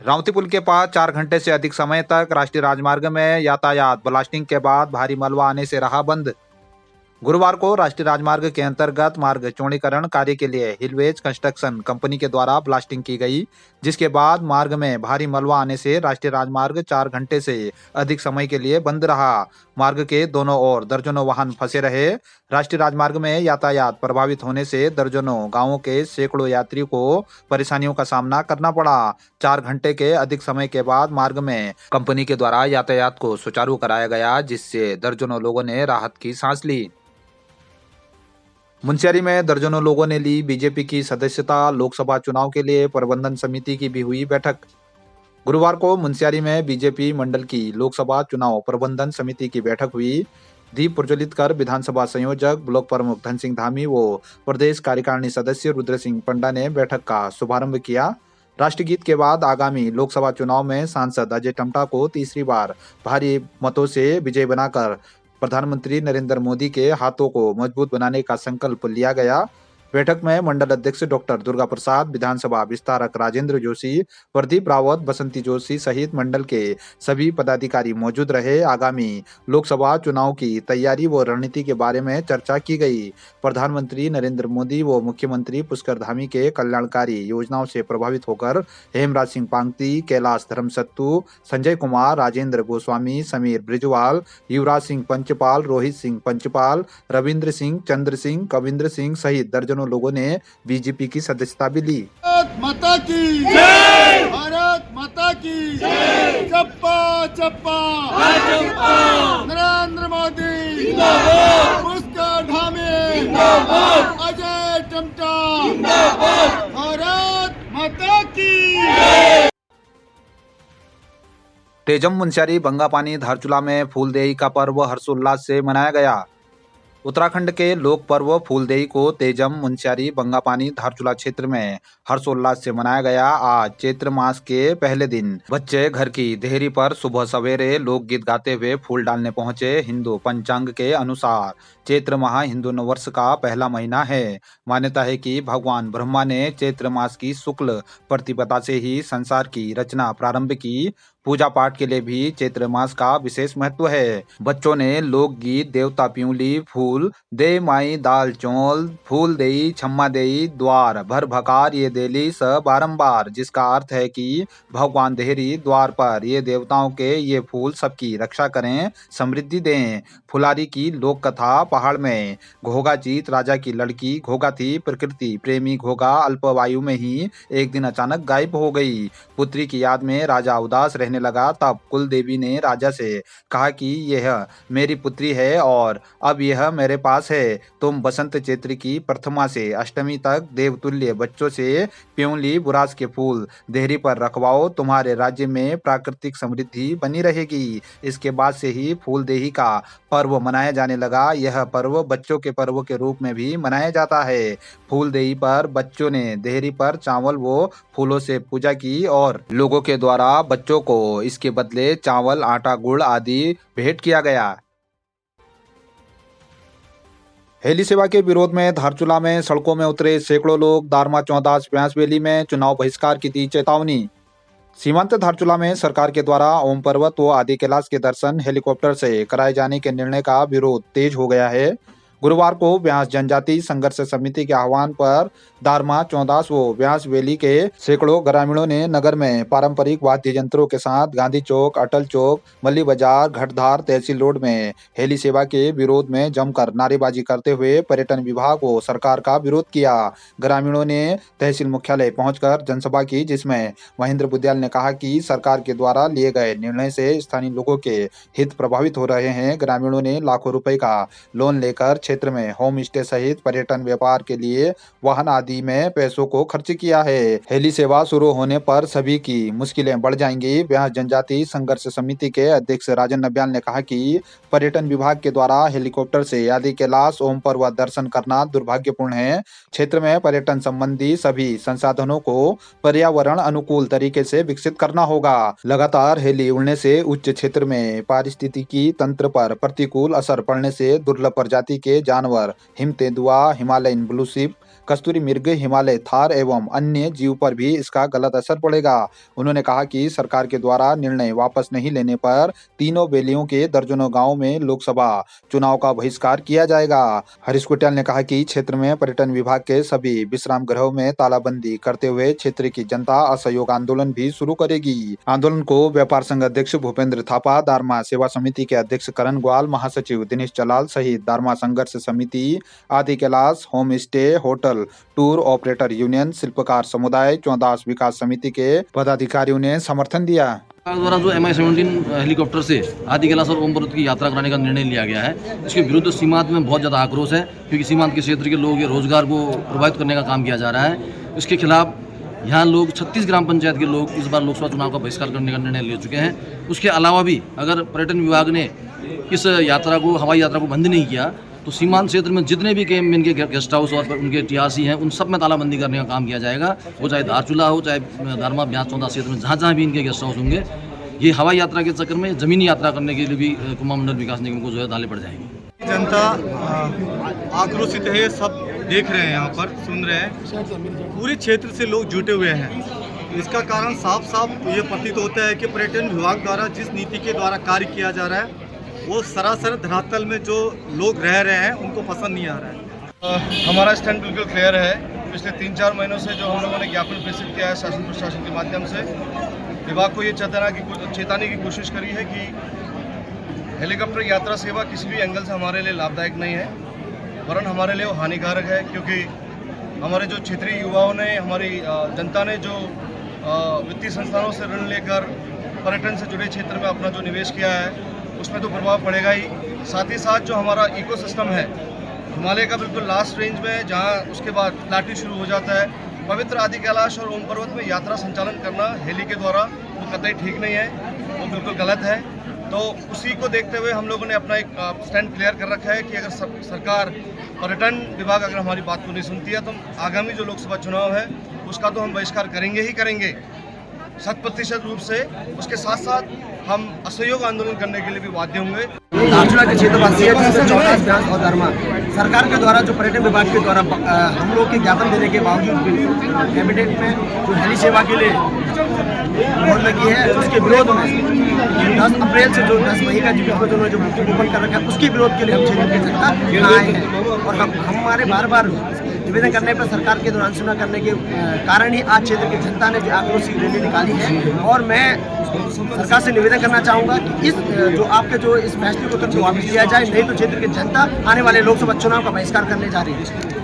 रावती पुल के पास 4 घंटे से अधिक समय तक राष्ट्रीय राजमार्ग में यातायात ब्लास्टिंग के बाद भारी मलबा आने से रहा बंद। गुरुवार को राष्ट्रीय राजमार्ग के अंतर्गत मार्ग चौड़ीकरण कार्य के लिए हिलवेज कंस्ट्रक्शन कंपनी के द्वारा ब्लास्टिंग की गई, जिसके बाद मार्ग में भारी मलबा आने से राष्ट्रीय राजमार्ग 4 घंटे से अधिक समय के लिए बंद रहा। मार्ग के दोनों ओर दर्जनों वाहन फंसे रहे। राष्ट्रीय राजमार्ग में यातायात प्रभावित होने से दर्जनों गांवों के सैकड़ों यात्रियों को परेशानियों का सामना करना पड़ा। 4 घंटे के अधिक समय के बाद मार्ग में कंपनी के द्वारा यातायात को सुचारू कराया गया, जिससे दर्जनों लोगों ने राहत की सांस ली। मुंशियारी में दर्जनों लोगों ने ली बीजेपी की सदस्यता। लोकसभा चुनाव के लिए प्रबंधन समिति की भी हुई बैठक। गुरुवार को मुंशियारी में बीजेपी मंडल की लोकसभा चुनाव प्रबंधन समिति की बैठक हुई। दीप प्रज्वलित कर विधानसभा संयोजक ब्लॉक प्रमुख धन सिंह धामी व प्रदेश कार्यकारिणी सदस्य रुद्र सिंह पंडा ने बैठक का शुभारंभ किया। राष्ट्रगीत के बाद आगामी लोकसभा चुनाव में सांसद अजय टम्टा को तीसरी बार भारी मतों से विजय बनाकर प्रधानमंत्री नरेंद्र मोदी के हाथों को मजबूत बनाने का संकल्प लिया गया। बैठक में मंडल अध्यक्ष डॉक्टर दुर्गा प्रसाद, विधानसभा विस्तारक राजेंद्र जोशी, प्रदीप रावत, बसंती जोशी सहित मंडल के सभी पदाधिकारी मौजूद रहे। आगामी लोकसभा चुनाव की तैयारी व रणनीति के बारे में चर्चा की गई। प्रधानमंत्री नरेंद्र मोदी व मुख्यमंत्री पुष्कर धामी के कल्याणकारी योजनाओं से प्रभावित होकर हेमराज सिंह पांगती, कैलाश धर्मसत्तू, संजय कुमार, राजेंद्र गोस्वामी, समीर ब्रिजवाल, युवराज सिंह पंचपाल, रोहित सिंह पंचपाल, रविंद्र सिंह, चंद्र सिंह, कविंद्र सिंह सहित दर्जनों लोगों ने बीजेपी की सदस्यता भी ली। भारत माता की जय, भारत माता की जय, चप्पा चप्पा चप्पा, नरेंद्र मोदी जिंदाबाद, पुष्कर धामी जिंदाबाद, अजय टम्टा जिंदाबाद, भारत माता की जय। तेजम मुंशियारी बंगापानी धारचूला में फूलदेई का पर्व हर्षोल्लास से मनाया गया। उत्तराखंड के लोक पर्व फूलदेई को तेजम मुंशियारी बंगापानी धारचूला क्षेत्र में हर्षोल्लास से मनाया गया। आज चैत्र मास के पहले दिन बच्चे घर की देहरी पर सुबह सवेरे लोकगीत गाते हुए फूल डालने पहुंचे। हिंदू पंचांग के अनुसार चैत्र माह हिंदू नववर्ष का पहला महीना है। मान्यता है कि भगवान ब्रह्मा ने चैत्र मास की शुक्ल प्रतिपदा से ही संसार की रचना प्रारंभ की। पूजा पाठ के लिए भी चैत्र मास का विशेष महत्व है। बच्चों ने लोकगीत देवता प्यूली फूल दे माई दाल चौल फूल देई छम्मा देई द्वार भर भकार ये देली स बारंबार, जिसका अर्थ है कि भगवान देहरी द्वार पर ये देवताओं के ये फूल सबकी रक्षा करें, समृद्धि दें। फुलारी की लोक कथा। पहाड़ में घोगा जीत राजा की लड़की घोगा थी। प्रकृति प्रेमी घोगा अल्पवायु में ही एक दिन अचानक गायब हो गई। पुत्री की याद में राजा उदास रहने लगा। तब कुल देवी ने राजा से कहा कि यह मेरी पुत्री है और अब यह मेरे पास है। तुम बसंत चैत्र की प्रथमा से अष्टमी तक देवतुल्य बच्चों से प्यूली बुरास के फूल देहरी पर रखवाओ। तुम्हारे राज्य में प्राकृतिक समृद्धि बनी रहेगी। इसके बाद से ही फूलदेही का पर्व मनाया जाने लगा। यह पर्व बच्चों के पर्व के रूप में भी मनाया जाता है। फूलदेही पर बच्चों ने देहरी पर चावल व फूलों से पूजा की और लोगों के द्वारा बच्चों को इसके बदले चावल, आटा, गुड़ आदि भेंट किया गया। हेली सेवा के विरोध में धारचूला में सड़कों में उतरे सैकड़ों लोग। दारमा चौदास व्यास वैली में चुनाव बहिष्कार की दी चेतावनी। सीमांत धारचूला में सरकार के द्वारा ओम पर्वत व आदि कैलाश के दर्शन हेलीकॉप्टर से कराए जाने के निर्णय का विरोध तेज हो गया है। गुरुवार को व्यास जनजाति संघर्ष समिति के आह्वान पर दारमा चौदास व व्यास वैली के सैकड़ों ग्रामीणों ने नगर में पारंपरिक वाद्य यंत्रों के साथ गांधी चौक, अटल चौक, मल्ली बाजार, घटधार, तहसील रोड में हेली सेवा के विरोध में जमकर नारेबाजी करते हुए पर्यटन विभाग व सरकार का विरोध किया। ग्रामीणों ने तहसील मुख्यालय पहुंचकर जनसभा की, जिसमें महेंद्र बुद्याल ने कहा कि सरकार के द्वारा लिए गए निर्णय से स्थानीय लोगों के हित प्रभावित हो रहे हैं। ग्रामीणों ने लाखों रुपए का लोन लेकर क्षेत्र में होम स्टे सहित पर्यटन व्यापार के लिए वाहन आदि में पैसों को खर्च किया है। हेली सेवा शुरू होने पर सभी की मुश्किलें बढ़ जाएंगी। व्यास जनजाति संघर्ष समिति के अध्यक्ष राजन नब्याल ने कहा कि पर्यटन विभाग के द्वारा हेलीकॉप्टर से आदि कैलाश ओम पर्वत दर्शन करना दुर्भाग्यपूर्ण है। क्षेत्र में पर्यटन संबंधी सभी संसाधनों को पर्यावरण अनुकूल तरीके से विकसित करना होगा। लगातार हेली उड़ने से उच्च क्षेत्र में पारिस्थितिकी तंत्र पर प्रतिकूल असर पड़ने से दुर्लभ प्रजाति के जानवर हिम तेंदुआ, हिमालयन ब्लू शिप, कस्तूरी मृग, हिमालय थार एवं अन्य जीव पर भी इसका गलत असर पड़ेगा। उन्होंने कहा कि सरकार के द्वारा निर्णय वापस नहीं लेने पर तीनों बेलियों के दर्जनों गाँव में लोकसभा चुनाव का बहिष्कार किया जाएगा। हरीश कुट्याल ने कहा कि क्षेत्र में पर्यटन विभाग के सभी विश्राम गृहों में तालाबंदी करते हुए क्षेत्र की जनता असहयोग आंदोलन भी शुरू करेगी। आंदोलन को व्यापार संघ अध्यक्ष भूपेंद्र थापा, दारमा सेवा समिति के अध्यक्ष करण ग्वाल, महासचिव दिनेश चलाल सहित दारमा संघर्ष समिति, आदि Kailash home stay, hotel, tour operator union, शिल्पकार समुदाय, चौदास विकास समिति के पदाधिकारियों ने समर्थन दिया। सरकार द्वारा जो MI-17 हेलीकॉप्टर से आदि कैलाश और ओम पर्वत की यात्रा कराने का निर्णय लिया गया है, इसके विरुद्ध सीमांत में बहुत ज़्यादा आक्रोश है, क्योंकि सीमांत के क्षेत्र के लोगों के रोजगार को प्रभावित करने का काम किया जा रहा है। इसके खिलाफ यहाँ लोग 36 ग्राम पंचायत के लोग इस बार लोकसभा चुनाव का बहिष्कार करने का निर्णय ले चुके हैं। उसके अलावा भी अगर पर्यटन विभाग ने इस यात्रा को, हवाई यात्रा को बंद नहीं किया, तो सीमांत क्षेत्र में जितने भी कैंप इनके गेस्ट हाउस और उनके टीआरसी हैं, उन सब में तालाबंदी करने का काम किया जाएगा। वो चाहे धारचूला हो, चाहे दारमा ब्यास चौंदा क्षेत्र में जहाँ भी इनके गेस्ट हाउस होंगे, ये हवाई यात्रा के चक्कर में ज़मीनी यात्रा करने के लिए भी कुमाऊं मंडल विकास निगम को जो है डाले पड़ जाएंगे। जनता आक्रोशित है, सब देख रहे हैं, यहाँ पर सुन रहे हैं, पूरे क्षेत्र से लोग जुटे हुए हैं। इसका कारण साफ साफ ये प्रतीत होता है कि पर्यटन विभाग द्वारा जिस नीति के द्वारा कार्य किया जा रहा है, वो सरासर धरातल में जो लोग रह रहे हैं उनको पसंद नहीं आ रहा है। हमारा स्टैंड बिल्कुल क्लियर है। पिछले 3-4 महीनों से जो हम लोगों ने ज्ञापन प्रेषित किया है शासन प्रशासन के माध्यम से, विभाग को ये चेताने की कोशिश करी है कि हेलीकॉप्टर यात्रा सेवा किसी भी एंगल से हमारे लिए लाभदायक नहीं है, वरन हमारे लिए वो हानिकारक है। क्योंकि हमारे जो क्षेत्रीय युवाओं ने, हमारी जनता ने जो वित्तीय संस्थानों से ऋण लेकर पर्यटन से जुड़े क्षेत्र में अपना जो निवेश किया है, उसमें तो प्रभाव पड़ेगा ही। साथ ही साथ जो हमारा इकोसिस्टम है हिमालय का बिल्कुल लास्ट रेंज में, जहाँ उसके बाद लाटी शुरू हो जाता है, पवित्र आदि कैलाश और ओम पर्वत में यात्रा संचालन करना हेली के द्वारा वो कतई ठीक नहीं है, वो बिल्कुल गलत है। तो उसी को देखते हुए हम लोगों ने अपना एक स्टैंड क्लियर कर रखा है कि अगर सरकार, पर्यटन विभाग अगर हमारी बात को नहीं सुनती है, तो आगामी जो लोकसभा चुनाव है उसका तो हम बहिष्कार करेंगे ही करेंगे 100% रूप से। उसके साथ साथ हम असहयोग आंदोलन करने के लिए भी बाध्य होंगे। धारचूला के क्षेत्रवासी है, जिसमें चौदास ब्यास और दारमा सरकार के द्वारा जो पर्यटन विभाग के द्वारा हम लोग के ज्ञापन देने के बावजूद भी कैबिनेट में जो हेली सेवा के लिए मोहर लगी है, उसके विरोध में 10 अप्रैल से जो 10 मई का जो बुकिंग ओपन कर रखा है, उसके विरोध के लिए हम क्षेत्र की जनता यहाँ आए हैं। और हमारे बार निवेदन करने पर सरकार के दौरान सुना करने के कारण ही आज क्षेत्र की जनता ने जो आक्रोश रैली निकाली है। और मैं सरकार से निवेदन करना चाहूँगा कि इस जो आपके जो इस फैसले को तुरंत वापस लिया जाए, नहीं तो क्षेत्र की जनता आने वाले लोकसभा चुनाव का बहिष्कार करने जा रही है।